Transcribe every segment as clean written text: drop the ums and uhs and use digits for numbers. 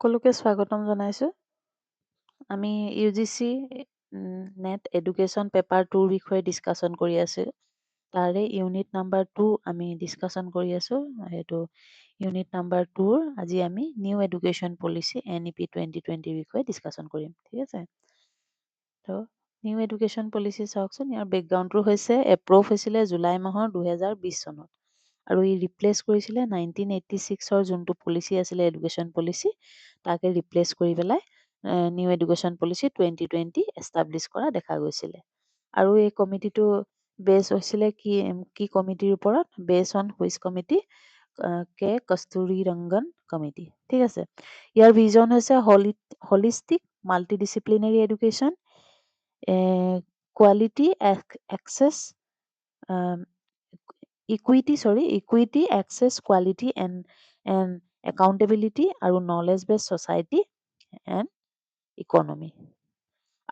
সকলোকে স্বাগতম জনাইছোঁ। আমি UGC নেট এডুকেশ্যন পেপাৰ 2 ৰ বিষয়ে ডিছকাশ্যন কৰি আছোঁ। তাৰে ইউনিট নাম্বাৰ 2 আমি ডিছকাশ্যন কৰি আছোঁ। সেইটো ইউনিট নাম্বাৰ 2 আজি আমি নিউ এডুকেশ্যন পলিচি NEP 2020 ৰ বিষয়ে ডিছকাশ্যন কৰিম। ঠিক আছে। তো নিউ এডুকেশ্যন পলিচি চাওকচোন। ইয়াৰ বেকগ্ৰাউণ্ডটো হৈছে এপ্ৰুভ হৈছিলে জুলাই মাহৰ 2020 চনত আৰু ই ৰিপ্লেচ কৰিছিলে 1986ৰ যোনটো পলিচি আছিলে এডুকেশ্যন পলিচি তাকে ৰিপ্লেচ কৰি পেলাই নিউ এডুকেশ্যন পলিচি 2020 এষ্টাব্লিছ কৰা দেখা গৈছিলে। আৰু এই কমিটিটো বেছ হৈছিলে কি কমিটিৰ ওপৰত? Based on which committee? K Kasturirangan committee. ঠিক আছে। ইয়াৰ ভিজন হৈছে holistic multidisciplinary education, quality access equity access quality and accountability আৰু knowledge based society and economy.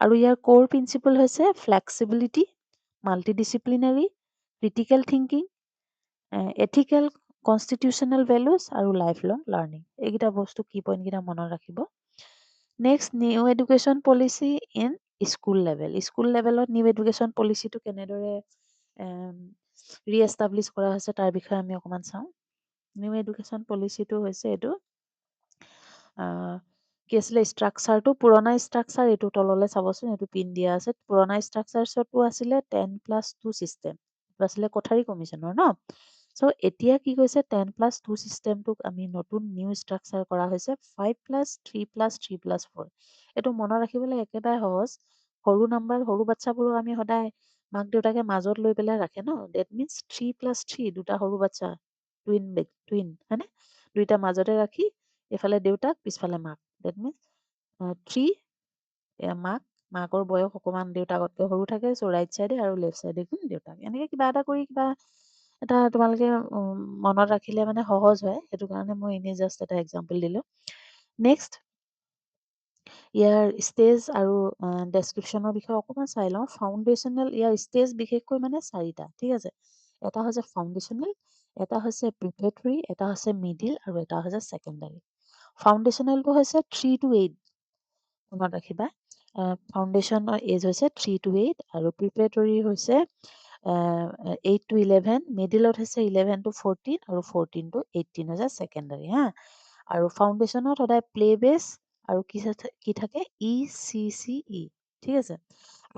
আৰু ইয়াৰ কোৰ প্ৰিন্সিপল হৈছে flexibility, multidisciplinary, critical thinking, ethical constitutional values আৰু life long learning. এইকেইটা বস্তু কি পইণ্টকেইটা মনত ৰাখিব। Next, new education policy in school level. School লেভেলত নিউ এডুকেশ্যন পলিচিটো কেনেদৰে ৰিএষ্টাব্লিছ কৰা হৈছে তাৰ বিষয়ে আমি অকণমান চাওঁ। নিউ এডুকেশ্যন পলিচিটো হৈছে এইটো কি আছিলে ষ্ট্ৰাকচাৰটো, পুৰণা ষ্ট্ৰাকচাৰ এইটো তললৈ চাবচোন, এইটো পিন দিয়া আছে। পুৰণা ষ্ট্ৰাকচাৰটো আছিলে 10+2 ছিষ্টেম, এইটো আছিলে কোঠাৰী কমিশ্যনৰ ন। চ' এতিয়া কি কৈছে 10+2 ছিষ্টেমটোক আমি নতুন নিউ ষ্ট্ৰাকচাৰ কৰা হৈছে 5+3+3+4। এইটো মনত ৰাখিবলৈ একেবাৰে সহজ। সৰু নাম্বাৰ সৰু বাচ্ছাবোৰক আমি সদায় মাক দেউতাকে মাজত লৈ পেলাই ৰাখে ন। ডেট মিনছ 3+3, দুটা সৰু বাচ্ছা টুইন হয়নে, দুইটা মাজতে ৰাখি এইফালে দেউতাক পিছফালে মাক। ডেট মিনছ 3 মাকৰ বয়স অকণমান দেউতাকতকৈ সৰু থাকে, চ' ৰাইট চাইডে আৰু লেফ্ট চাইডে দেউতাক। এনেকৈ কিবা এটা কৰি কিবা এটা তোমালোকে মনত ৰাখিলে মানে সহজ হয়, সেইটো কাৰণে মই এনেই জাষ্ট এটা এক্সাম্পল দিলোঁ। নেক্সট, ইয়াৰ ষ্টেজ আৰু ডেছক্ৰিপশ্যনৰ বিষয়ে অকণমান চাই লওঁ। ফাউণ্ডেশ্যনেল, ইয়াৰ ষ্টেজ বিশেষকৈ মানে 4টা। ঠিক আছে। এটা হৈছে ফাউণ্ডেশ্যনেল, এটা হৈছে প্ৰিপেৰেটৰী, এটা হৈছে মিডিল আৰু এটা হৈছে ছেকেণ্ডাৰী। ফাউণ্ডেশ্যনেলটো হৈছে 3 to 8, মনত ৰাখিবা। ফাউণ্ডেশ্যনৰ এজ হৈছে 3 to 8 আৰু প্ৰিপেৰেটৰী হৈছে 8 to 11, মিডিলত হৈছে 11 to 14 আৰু 14 to 18 হৈছে ছেকেণ্ডাৰী হা। আৰু ফাউণ্ডেশ্যনত সদায় প্লে বেছ আৰু কি থাকে ECCE। ঠিক আছে।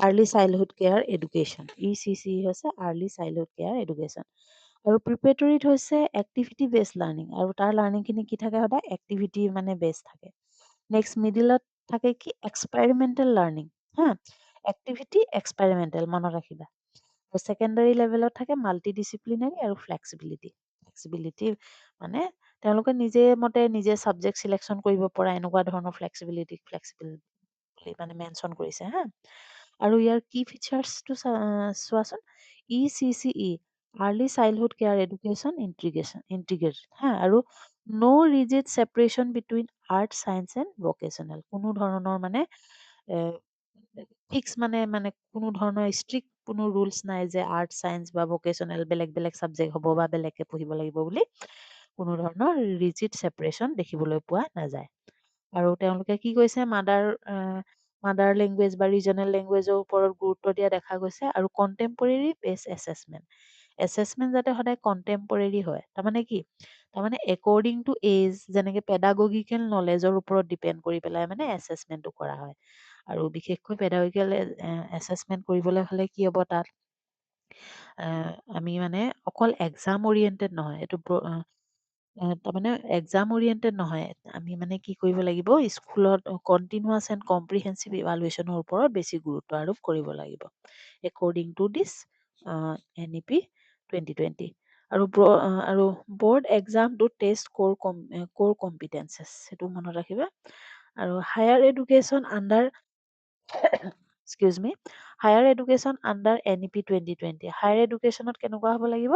Early childhood care education, ECCE হৈছে আৰ্লি চাইল্ডহুড কেয়াৰ এডুকেশ্যন। আৰু প্ৰিপেৰেটৰীত হৈছে এক্টিভিটি বেছ লাৰ্ণিং, আৰু তাৰ লাৰ্ণিংখিনি কি থাকে সদায় এক্টিভিটি মানে বেছ থাকে। নেক্সট, মিডিলত থাকে কি এক্সপেৰিমেণ্টেল লাৰ্ণিং হা, এক্টিভিটি এক্সপেৰিমেণ্টেল মনত ৰাখিবা। আৰু ছেকেণ্ডাৰী লেভেলত থাকে মাল্টিডিচিপ্লিনাৰী আৰু ফ্লেক্সিবিলিটি মানে তেওঁলোকে নিজে মতে নিজে ছাবজেক্ট চিলেকশ্যন কৰিব পৰা এনেকুৱা ধৰণৰ ফ্লেক্সিবিলিটি মানে মেনশ্যন কৰিছে হা। আৰু ইয়াৰ কি ফিচাৰ্ছটো চোৱাচোন। ECCE early childhood care education integrated হা। আৰু no rigid separation between art science and vocational. কোনো ধৰণৰ মানে ফিক্স মানে কোনো ধৰণৰ ষ্ট্ৰিক্ট কোনো ৰুলছ নাই যে আৰ্ট চায়েন্স বা ভকেশ্যনেল বেলেগ বেলেগ ছাবজেক্ট হ'ব বা বেলেগকৈ পঢ়িব লাগিব বুলি কোনো ধৰণৰ ৰিজিড ছেপাৰেশ্যন দেখিবলৈ পোৱা নাযায়। আৰু তেওঁলোকে কি কৈছে মাদাৰ লেংগুৱেজ বা ৰিজনেল লেংগুৱেজৰ ওপৰত গুৰুত্ব দিয়া দেখা গৈছে। আৰু কণ্টেম্পৰেৰী বেছ এছেচমেণ্ট যাতে সদায় কণ্টেম্পৰেৰী হয়। তাৰমানে কি, তাৰমানে একৰ্ডিং টু এজ, যেনেকৈ পেডাগগিকেল নলেজৰ ওপৰত ডিপেণ্ড কৰি পেলাই মানে এছেচমেণ্টটো কৰা হয়। আৰু বিশেষকৈ পেডাগগিকেল এছেচমেণ্ট কৰিবলৈ হ'লে কি হ'ব, তাত আমি মানে অকল এক্সাম অৰিয়েণ্টেড নহয়, এইটো তাৰমানে এক্সাম অৰিয়েণ্টেড নহয়, আমি মানে কি কৰিব লাগিব, স্কুলত কণ্টিনিউৱাছ এণ্ড কম্প্ৰিহেনচিভ ইভালুৱেশ্যনৰ ওপৰত বেছি গুৰুত্ব আৰোপ কৰিব লাগিব একৰ্ডিং টু দিছ NEP 2020। আৰু বৰ্ড এক্সাম টু টেষ্ট ক'ৰ কম্পিটেঞ্চেছ, সেইটো মনত ৰাখিবা। আৰু higher education under higher education under NEP 2020। Higher এডুকেশ্যনত কেনেকুৱা হ'ব লাগিব,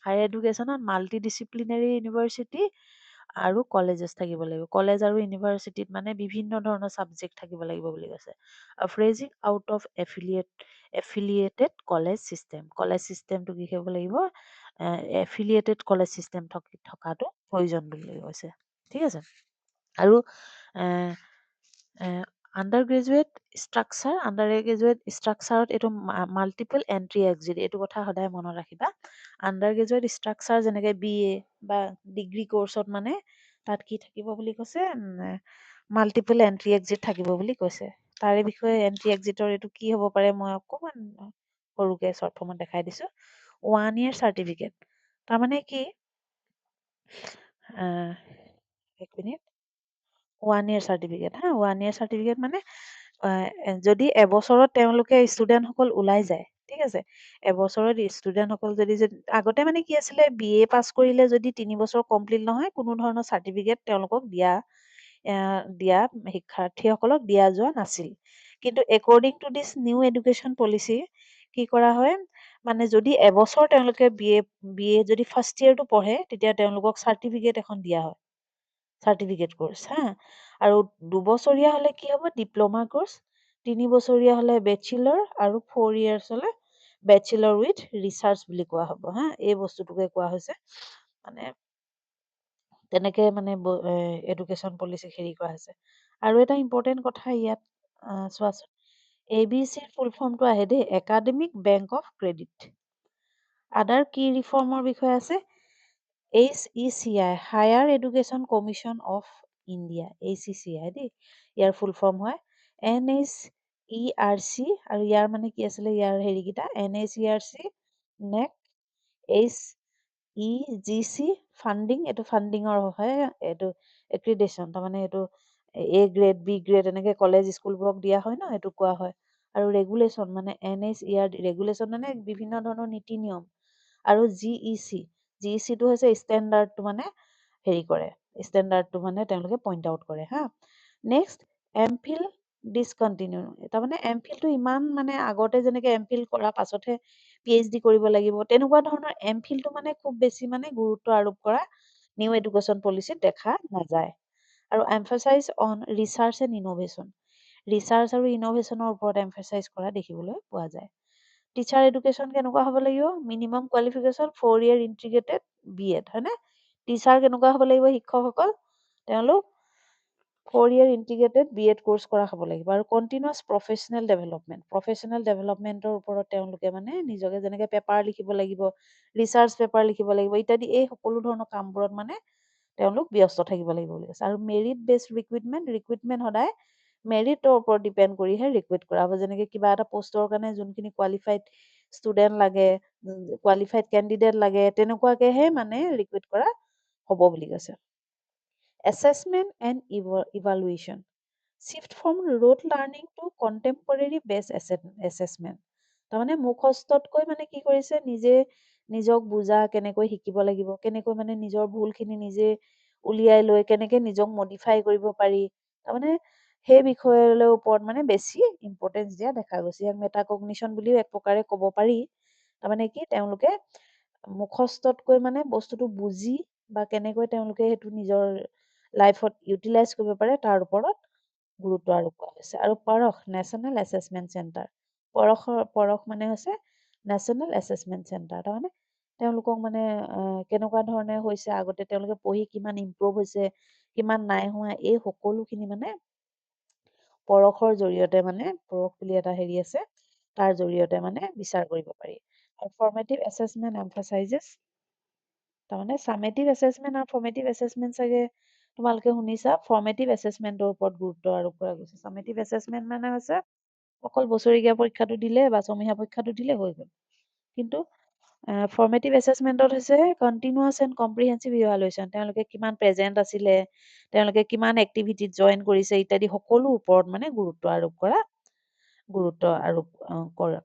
হায়াৰ এডুকেশ্যনত মাল্টিডিচিপ্লিনাৰী ইউনিভাৰ্চিটি আৰু কলেজেছ থাকিব লাগিব। কলেজ আৰু ইউনিভাৰ্চিটিত মানে বিভিন্ন ধৰণৰ ছাবজেক্ট থাকিব লাগিব বুলি কৈছে। ফ্ৰেজিং আউট অফ এফিলিয়েটেড কলেজ ছিষ্টেমটো কি হ'ব লাগিব, এফিলিয়েটেড কলেজ ছিষ্টেম থকাটো প্ৰয়োজন বুলি কৈছে। ঠিক আছে। আৰু আণ্ডাৰ গ্ৰেজুৱেট ষ্ট্ৰাকচাৰত এইটো মাল্টিপল এণ্ট্ৰি এক্সিট, এইটো কথা সদায় মনত ৰাখিবা। আণ্ডাৰ গ্ৰেজুৱেট ষ্ট্ৰাকচাৰ যেনেকৈ BA বা ডিগ্ৰী কৰ্চত মানে তাত কি থাকিব বুলি কৈছে, মাল্টিপল এণ্ট্ৰি এক্সিট থাকিব বুলি কৈছে। তাৰে বিষয়ে এণ্ট্ৰি এক্সিটৰ এইটো কি হ'ব পাৰে মই অকণমান সৰুকৈ শ্বৰ্ট ফৰ্মত দেখাই দিছোঁ। 1 year চাৰ্টিফিকেট, তাৰমানে কি, এক minute, 1 year certificate 1 year certificate মানে যদি এবছৰত তেওঁলোকে ষ্টুডেণ্টসকল ওলাই যায়, ঠিক আছে, এবছৰত ষ্টুডেণ্টসকল যদি আগতে মানে কি আছিলে, BA পাছ কৰিলে যদি 3 বছৰ কমপ্লিট নহয়, কোনো ধৰণৰ চাৰ্টিফিকেট তেওঁলোকক দিয়া শিক্ষাৰ্থীসকলক দিয়া যোৱা নাছিল। কিন্তু according to this new education policy কি কৰা হয়, মানে যদি এবছৰ তেওঁলোকে BA যদি ফাৰ্ষ্ট ইয়েৰটো পঢ়ে, তেতিয়া তেওঁলোকক চাৰ্টিফিকেট এখন দিয়া হয়, চাৰ্টিফিকেট কোৰ্চ আৰু 2 বছৰীয়া হ'লে কি হ'ব, ডিপ্ল'মা কোৰ্চ, 3 বছৰীয়া হ'লে বেচিলাৰ, আৰু 4 years হ'লে বেচিলাৰ উইথ ৰিচাৰ্চ বুলি কোৱা হ'ব এই বস্তুটোকে কোৱা হৈছে। মানে তেনেকে মানে এডুকেশ্যন পলিচি হেৰি কৰা হৈছে। আৰু এটা ইম্পৰ্টেণ্ট কথা ইয়াত চোৱাচোন, ABCৰ ফুল ফৰ্মটো আহে দেই, একাডেমিক বেংক অফ ক্ৰেডিট। আদাৰ কি ৰিফৰ্মৰ বিষয়ে আছে, HECI, higher education commission of India, HECI দেই, ইয়াৰ ফুল ফৰ্ম হয়। NHERC, আৰু ইয়াৰ মানে কি আছিলে, ইয়াৰ হেৰিকেইটা NHERC, NEC, HEGC, ফাণ্ডিং, এইটো ফাণ্ডিঙৰ হয়, এইটো এক্ৰিডেশ্যন, তাৰমানে এইটো A গ্ৰেড B গ্ৰেড এনেকে কলেজ স্কুলবোৰক দিয়া হয় ন, এইটো কোৱা হয়। আৰু ৰেগুলেশ্যন মানে NHERC, ৰেগুলেশ্যন মানে বিভিন্ন ধৰণৰ নীতি নিয়ম। আৰু GECটো হৈছে ষ্টেণ্ডাৰ্ডটো মানে হেৰি কৰে, ষ্টেণ্ডাৰ্ডটো মানে তেওঁলোকে পইণ্ট আউট কৰে নেক্সট, MPhil ডিছকণ্টিনিউ, তাৰমানে MPhilটো ইমান মানে আগতে যেনেকে MPhil কৰাৰ পাছতহে PhD কৰিব লাগিব, তেনেকুৱা ধৰণৰ MPhilটো মানে খুব বেছি মানে গুৰুত্ব আৰোপ কৰা নিউ এডুকেশ্যন পলিচিত দেখা নাযায়। আৰু emphasise on research and innovation, research আৰু ইন'ভেশ্যনৰ ওপৰত এমফাচাইজ কৰা দেখিবলৈ পোৱা যায়। টিচাৰ এডুকেশ্যন কেনেকুৱা হ'ব লাগিব, minimum qualification 4 year integrated BEd, হয়নে? টিচাৰ কেনেকুৱা হ'ব লাগিব, শিক্ষকসকল তেওঁলোক 4 year ইণ্টিগ্ৰেটেড BEd কোৰ্চ কৰা হ'ব লাগিব। আৰু কণ্টিনিউৱাছ প্ৰফেচনেল ডেভেলপমেণ্টৰ ওপৰত তেওঁলোকে মানে নিজকে যেনেকে পেপাৰ লিখিব লাগিব, ৰিচাৰ্চ পেপাৰ লিখিব লাগিব ইত্যাদি, এই সকলো ধৰণৰ কামবোৰত মানে তেওঁলোক ব্যস্ত থাকিব লাগিব বুলি কৈছে। আৰু মেৰিট বেছড ৰিক্ৰুইটমেণ্ট সদায় মেৰিটৰ ওপৰত ডিপেণ্ড কৰিহে ৰিক্ৰুইট কৰা হ'ব। যেনেকে কিবা এটা পষ্টৰ কাৰণে যোনখিনি কোৱালিফাইড ষ্টুডেণ্ট লাগে, কোৱালিফাইড কেণ্ডিডেট লাগে, তেনেকুৱাকেহে মানে ৰিক্ৰুইট কৰা হ'ব বুলি কৈছে। Assessment and evaluation, shift from rote learning to contemporary based assessment, তাৰমানে মুখস্থতকৈ মানে কি কৰিছে, নিজে নিজক বুজা, কেনেকৈ শিকিব লাগিব, কেনেকৈ মানে নিজৰ ভুলখিনি নিজে উলিয়াই লৈ কেনেকে নিজক মডিফাই কৰিব পাৰি, তাৰমানে সেই বিষয়লৈ ওপৰত মানে বেছি ইম্পৰ্টেঞ্চ দিয়া দেখা গৈছে। ইয়াক মেটাকগনিশ্যন বুলিও এক প্ৰকাৰে ক'ব পাৰি। তাৰমানে কি, তেওঁলোকে মুখস্থতকৈ মানে বস্তুটো বুজি বা কেনেকৈ তেওঁলোকে সেইটো নিজৰ লাইফত ইউটিলাইজ কৰিব পাৰে তাৰ ওপৰত গুৰুত্ব আৰোপ কৰা হৈছে। আৰু পৰখ, নেশ্যনেল এছেচমেণ্ট চেণ্টাৰ, পৰখ মানে হৈছে নেশ্যনেল এছেচমেণ্ট চেণ্টাৰ, তাৰমানে তেওঁলোকক মানে কেনেকুৱা ধৰণে হৈছে, আগতে তেওঁলোকে পঢ়ি কিমান ইম্প্ৰুভ হৈছে, কিমান নাই হোৱা, এই সকলোখিনি মানে পৰখৰ জৰিয়তে, মানে পৰখ বুলি এটা হেৰি আছে, তাৰ জৰিয়তে মানে বিচাৰ কৰিব পাৰি। আৰু ফৰ্মেটিভ এছেচমেণ্ট এমফাচাইজেছ, তাৰমানে চামেটিভ এছেচমেণ্ট আৰু ফৰ্মেটিভ এছেচমেণ্ট চাগে তোমালোকে শুনিছা, ফৰ্মেটিভ এছেচমেণ্টৰ ওপৰত গুৰুত্ব আৰোপ কৰা গৈছে। চামেটিভ এছেচমেণ্ট মানে হৈছে অকল বছৰেকীয়া পৰীক্ষাটো দিলে বা ছমহীয়া পৰীক্ষাটো দিলে হৈ গ'ল। কিন্তু ফৰ্মেটিভ এছেচমেণ্টত হৈছে কণ্টিনিউৱাছ এণ্ড কম্প্ৰিহেনচিভ ইভালুৱেশ্যন, তেওঁলোকে কিমান প্ৰেজেণ্ট আছিলে, তেওঁলোকে কিমান এক্টিভিটিত জইন কৰিছে ইত্যাদি সকলো ওপৰত মানে গুৰুত্ব আৰোপ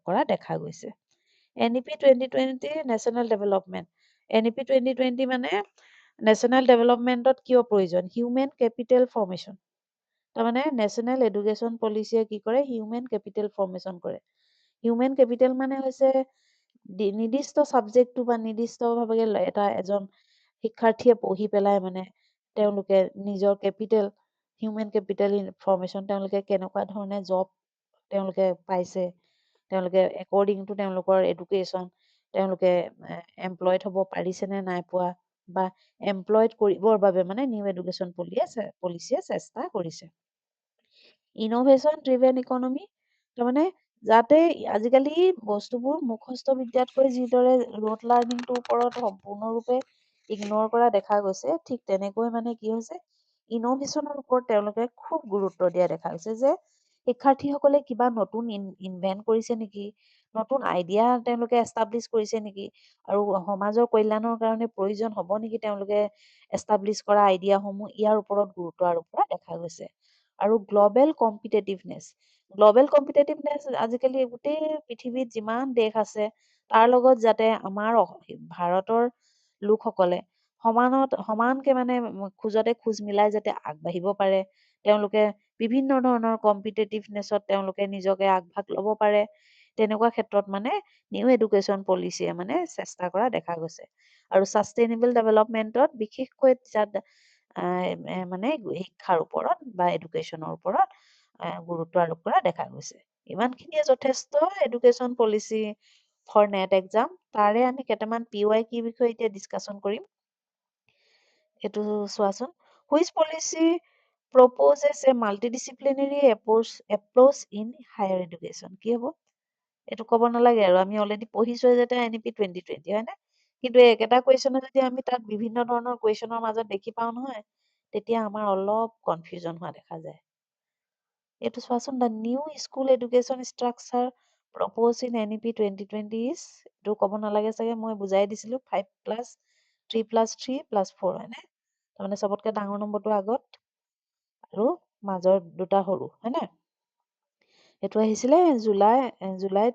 কৰা দেখা গৈছে। NEP 2020 নেশ্যনেল ডেভেলপমেণ্ট, NEP 2020 মানে নেশ্যনেল ডেভেলপমেণ্টত কিয় প্ৰয়োজন, হিউমেন কেপিটেল ফৰ্মেশ্যন, তাৰমানে নেশ্যনেল এডুকেশ্যন পলিচিয়ে কি কৰে, হিউমেন কেপিটেল ফৰ্মেশ্যন কৰে। হিউমেন কেপিটেল মানে হৈছে নিৰ্দিষ্ট ছাবজেক্টটো বা নিৰ্দিষ্টভাৱে এজন শিক্ষাৰ্থীয়ে পঢ়ি পেলাই মানে তেওঁলোকে নিজৰ কেপিটেল, হিউমেন কেপিটেল ফৰ্মেশ্যন, তেওঁলোকে কেনেকুৱা ধৰণে জব তেওঁলোকে পাইছে, তেওঁলোকে একৰ্ডিং টু তেওঁলোকৰ এডুকেশ্যন তেওঁলোকে এমপ্লয়ড হ'ব পাৰিছে নে নাই পোৱা, বা এমপ্লয়ড কৰিবৰ বাবে মানে নিউ এডুকেশ্যন পলিচিয়ে চেষ্টা কৰিছে। ইন'ভেশ্যন ড্ৰিভেন ইকনমি, তাৰমানে যাতে আজিকালি বস্তুবোৰ মুখস্থ বিদ্যাতকৈ যিদৰে ৰোট লাৰ্ণিংটোৰ ওপৰত সম্পূৰ্ণৰূপে ইগনৰ কৰা দেখা গৈছে, ঠিক তেনেকৈ মানে কি হৈছে ইন'ভেশ্যনৰ ওপৰত তেওঁলোকে খুব গুৰুত্ব দিয়া দেখা গৈছে, যে শিক্ষাৰ্থীসকলে কিবা নতুন ইনভেন্ট কৰিছে নেকি, নতুন আইডিয়া তেওঁলোকে এষ্টাব্লিছ কৰিছে নেকি, আৰু সমাজৰ কল্যাণৰ কাৰণে প্ৰয়োজন হ'ব নেকি তেওঁলোকে এষ্টাব্লিছ কৰা আইডিয়াসমূহ, ইয়াৰ ওপৰত গুৰুত্ব আৰোপ কৰা দেখা গৈছে। আৰু গ্ল'বেল কম্পিটেটিভনেছ আজিকালি গোটেই পৃথিৱীত যিমান দেশ আছে তাৰ লগত যাতে আমাৰ ভাৰতৰ লোকসকলে সমানকে মানে খোজতে খোজ মিলাই যাতে আগবাঢ়িব পাৰে, তেওঁলোকে বিভিন্ন ধৰণৰ কম্পিটেটিভনেছত তেওঁলোকে নিজকে আগভাগ ল'ব পাৰে, তেনেকুৱা ক্ষেত্ৰত মানে নিউ এডুকেশ্যন পলিচিয়ে মানে চেষ্টা কৰা দেখা গৈছে। আৰু ছাষ্টেইনেবল ডেভেলপমেণ্টত বিশেষকৈ মানে শিক্ষাৰ ওপৰত বা এডুকেশ্যনৰ ওপৰত গুৰুত্ব আৰোপ কৰা দেখা গৈছে। ইমানখিনিয়ে যথেষ্ট education policy for NET exam. তাৰে আমি কেইটামান PYQ বিষয়ে এতিয়া ডিছকাশ্যন কৰিম। এইটো চোৱাচোন, which policy proposes a multidisciplinary approach in higher education। কি হ'ব? এইটো ক'ব নালাগে আৰু, আমি অলৰেডি পঢ়িছোৱে যেতিয়া NEP 2020, হয়নে? কিন্তু একেটা কুৱেশ্যনে যদি আমি তাত বিভিন্ন ধৰণৰ কুৱেশ্যনৰ মাজত দেখি পাওঁ নহয়, তেতিয়া আমাৰ অলপ কনফিউজন হোৱা দেখা যায়। এইটো চোৱাচোন, the new school education structure propose in NEP 2020 is, এইটো ক'ব নালাগে চাগে, মই বুজাই দিছিলোঁ, 5+3+3+4, হয়নে? তাৰমানে চবতকে ডাঙৰ নম্বৰটো আগত আৰু মাজৰ দুটা সৰু, হয়নে? এইটো আহিছিলে জুলাই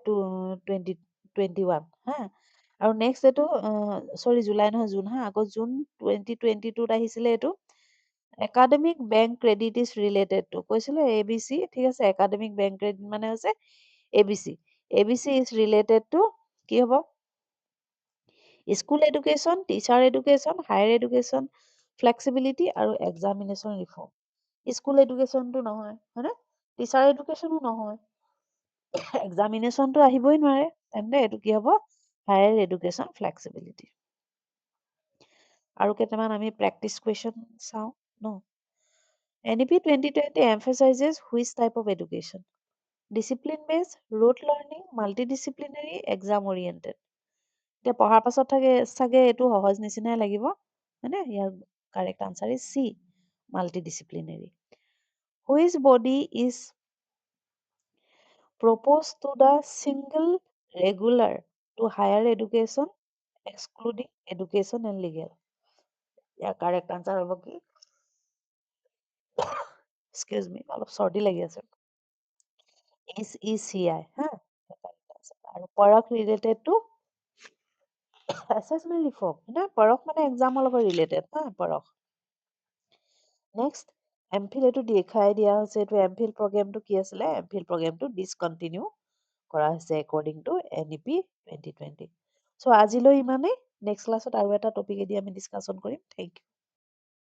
2021, হা। আৰু নেক্সট এইটো জুলাই নহয়, জুন, হা। আকৌ জুন 2022ত আহিছিলে এইটো academic bank credit is related to, কৈছিলে ABC, ঠিক আছে, একাডেমিক বেংক ক্ৰেডিট মানে হৈছে ABC ইজ ৰিলেটেড টু কি হ'ব? School education, teacher education, higher education flexibility আৰু এক্সামিনেশ্যন ৰিফৰ্ম। স্কুল এডুকেশ্যনটো নহয়, হয়নে? টিচাৰ এডুকেশ্যনো নহয়, এক্সামিনেশ্যনটো আহিবই নোৱাৰে, তেন্তে এইটো কি হ'ব? Higher education flexibility. আৰু কেইটামান আমি প্ৰেক্টিচ কুৱেশ্যন চাওঁ ন। NEP 2020 emphasizes which type of education? Discipline based, rote learning, multidisciplinary, exam oriented। এতিয়া পঢ়াৰ পাছত চাগে এইটো সহজ নিচিনাই লাগিব, হয়নে? ইয়াৰ correct answer is C, multidisciplinary। Which body is proposed to the single regular to higher education excluding education and legal? Year correct answer হ'ব কি? এক্সকিউজ মি, অলপ চৰ্দি লাগি আছে। HECI, হা। আৰু পৰখ ৰিলেটেড টু assessment reform, হয়নে? পৰখ মানে এক্সামৰ লগত ৰিলেটেড, হা, পৰখ। নেক্সট, এমফিল, এইটো দেখাই দিয়া হৈছে, এইটো এমফিল প্ৰগ্ৰেমটো কি আছিলে? এমফিল প্ৰগ্ৰেমটো ডিছকণ্টিনিউ কৰা হৈছে একৰ্ডিং টু NEP 2020। চ' আজিলৈ ইমানেই। নেক্সট ক্লাছত আৰু এটা টপিকেদি আমি ডিছকাশ্যন কৰিম। Thank U.